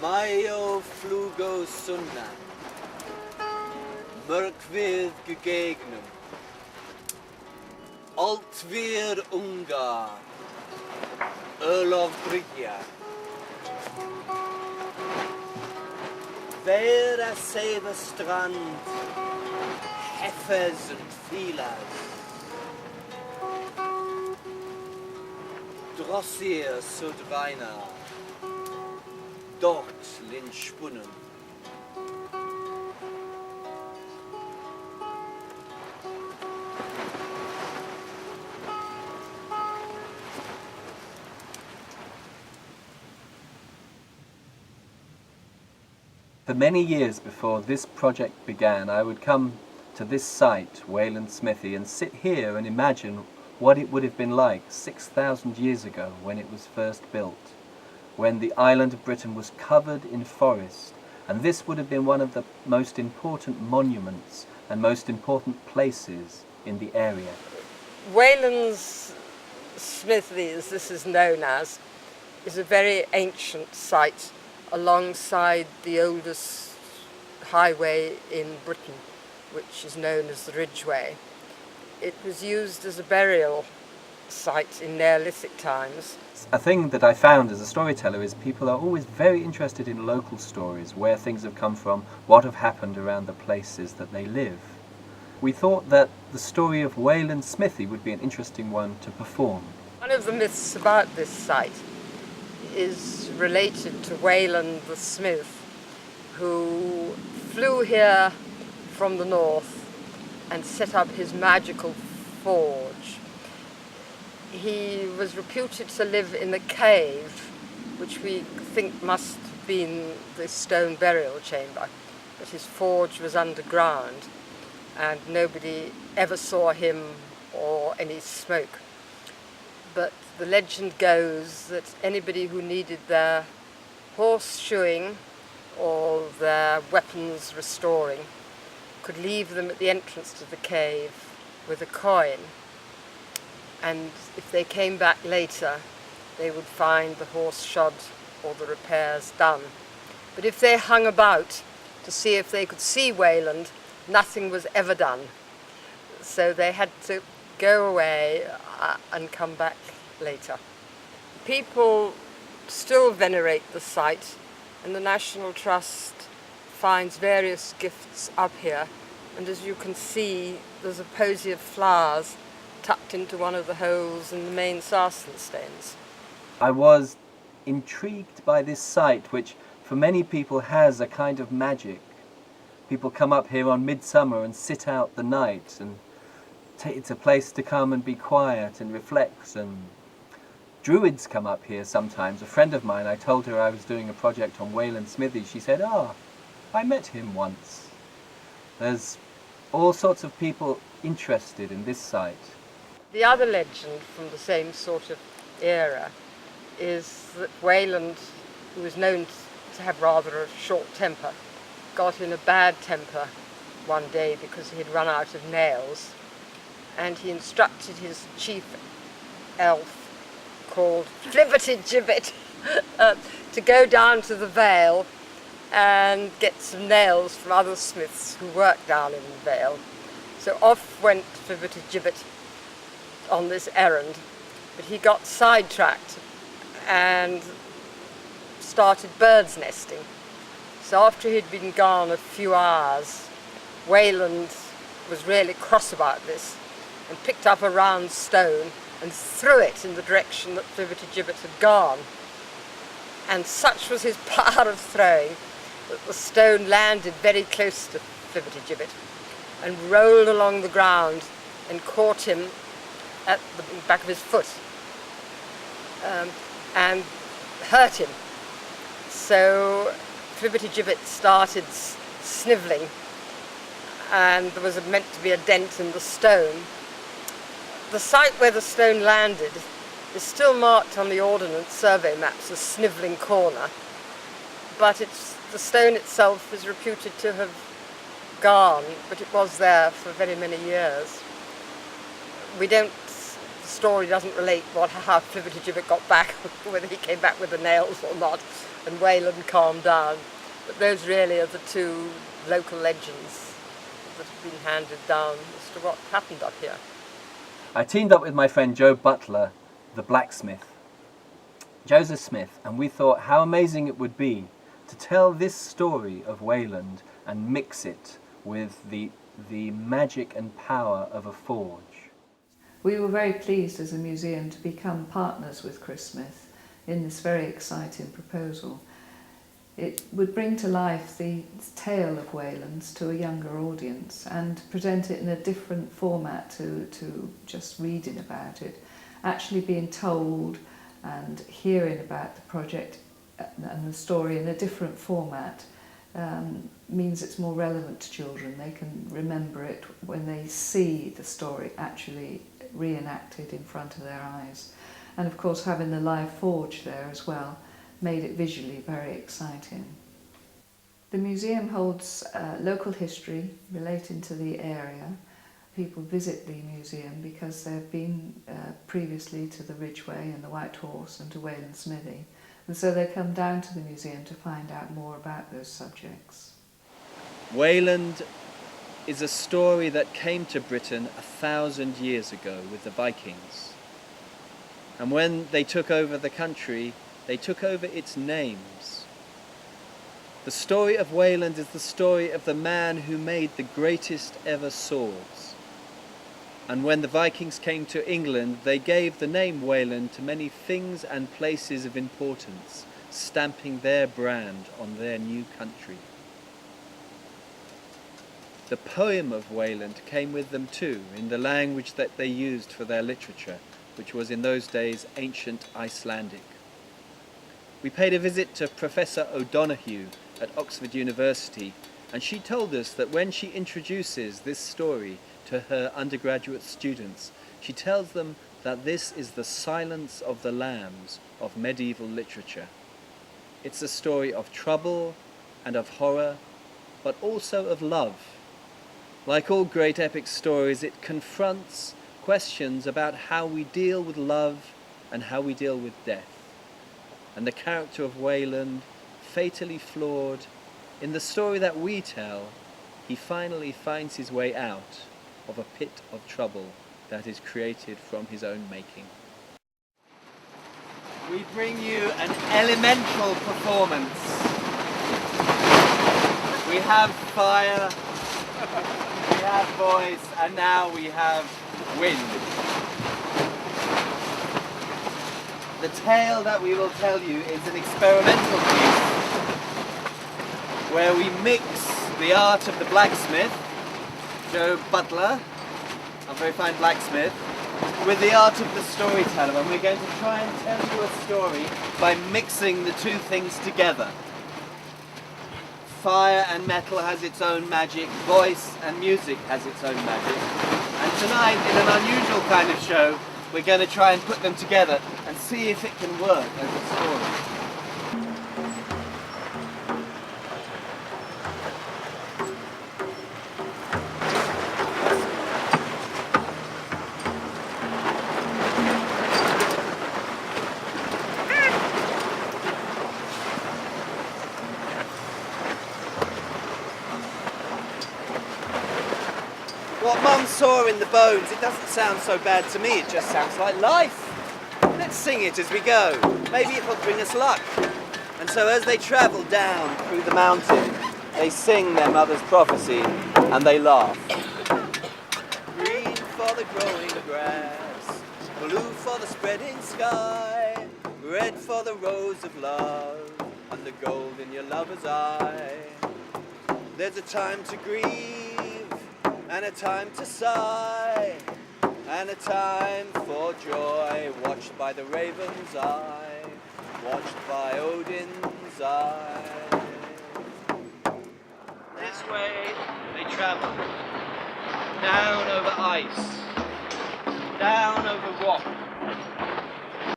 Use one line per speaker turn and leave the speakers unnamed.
Maio flugo sunnan, mörkved gegegnum, altvir ungar, Ölof Brygja. Vera Sever Strand, Heffers und Filas. Drossier Sudreiner, dort Linspunnen.
For many years before this project began, I would come to this site, Wayland Smithy, and sit here and imagine what it would have been like 6,000 years ago when it was first built, when the island of Britain was covered in forest, and this would have been one of the most important monuments and most important places in the area.
Wayland's Smithy, as this is known as, is a very ancient site alongside the oldest highway in Britain, which is known as the Ridgeway. It was used as a burial site in Neolithic times.
A thing that I found as a storyteller is people are always very interested in local stories, where things have come from, what have happened around the places that they live. We thought that the story of Wayland Smithy would be an interesting one to perform.
One of the myths about this site is related to Wayland the Smith, who flew here from the north and set up his magical forge. He was reputed to live in a cave, which we think must have been the stone burial chamber, but his forge was underground and nobody ever saw him or any smoke. But the legend goes that anybody who needed their horse shoeing or their weapons restoring could leave them at the entrance to the cave with a coin, and if they came back later they would find the horse shod or the repairs done. But if they hung about to see if they could see Wayland, nothing was ever done. So they had to go away and come back later. People still venerate the site, and the National Trust finds various gifts up here, and as you can see there's a posy of flowers tucked into one of the holes in the main sarsen stones.
I was intrigued by this site, which for many people has a kind of magic. People come up here on midsummer and sit out the night, and it's a place to come and be quiet and reflect. And Druids come up here sometimes. A friend of mine, I told her I was doing a project on Wayland Smithy. She said, I met him once. There's all sorts of people interested in this site.
The other legend from the same sort of era is that Wayland, who was known to have rather a short temper, got in a bad temper one day because he had run out of nails, and he instructed his chief elf, called Flibbertigibbet, to go down to the Vale and get some nails from other smiths who worked down in the Vale. So off went Flibbertigibbet on this errand, but he got sidetracked and started bird's nesting. So after he'd been gone a few hours, Wayland was really cross about this and picked up a round stone and threw it in the direction that Flibbertigibbet had gone. And such was his power of throwing that the stone landed very close to Flibbertigibbet and rolled along the ground and caught him at the back of his foot and hurt him. So Flibbertigibbet started snivelling, and there was meant to be a dent in the stone. The site where the stone landed is still marked on the Ordnance Survey maps as Snivelling Corner, but the stone itself is reputed to have gone, but it was there for very many years. We don't story doesn't relate how Flibbertigibbet got back, whether he came back with the nails or not, and Wayland calmed down. But those really are the two local legends that have been handed down as to what happened up here.
I teamed up with my friend Joe Butler, the blacksmith. Joe's a smith, and we thought how amazing it would be to tell this story of Wayland and mix it with the magic and power of a forge.
We were very pleased as a museum to become partners with Chris Smith in this very exciting proposal. It would bring to life the tale of Wayland's to a younger audience and present it in a different format to just reading about it. Actually being told and hearing about the project and the story in a different format means it's more relevant to children. They can remember it when they see the story actually reenacted in front of their eyes. And of course having the live forge there as well made it visually very exciting. The museum holds local history relating to the area. People visit the museum because they've been previously to the Ridgeway and the White Horse and to Wayland Smithy, and so they come down to the museum to find out more about those subjects.
Wayland is a story that came to Britain 1,000 years ago with the Vikings. And when they took over the country, they took over its names. The story of Wayland is the story of the man who made the greatest ever swords. And when the Vikings came to England, they gave the name Wayland to many things and places of importance, stamping their brand on their new country. The poem of Wayland came with them too, in the language that they used for their literature, which was in those days ancient Icelandic. We paid a visit to Professor O'Donoghue at Oxford University, and she told us that when she introduces this story to her undergraduate students, she tells them that this is the Silence of the Lambs of medieval literature. It's a story of trouble and of horror, but also of love. Like all great epic stories, it confronts questions about how we deal with love and how we deal with death. And the character of Wayland, fatally flawed, in the story that we tell, he finally finds his way out of a pit of trouble that is created from his own making. We bring you an elemental performance. We have fire, we have voice, and now we have wind. The tale that we will tell you is an experimental piece where we mix the art of the blacksmith, Joe Butler, a very fine blacksmith, with the art of the storyteller, and we're going to try and tell you a story by mixing the two things together. Fire and metal has its own magic, voice and music has its own magic, and tonight, in an unusual kind of show, we're going to try and put them together and see if it can work as a story. What Mum saw in the bones, it doesn't sound so bad to me, it just sounds like life. Let's sing it as we go. Maybe it'll bring us luck. And so as they travel down through the mountain, they sing their mother's prophecy and they laugh. Green for the growing grass, blue for the spreading sky, red for the rose of love, and the gold in your lover's eye. There's a time to grieve, and a time to sigh, and a time for joy, watched by the raven's eye, watched by Odin's eye. This way they travel, down over ice, down over rock,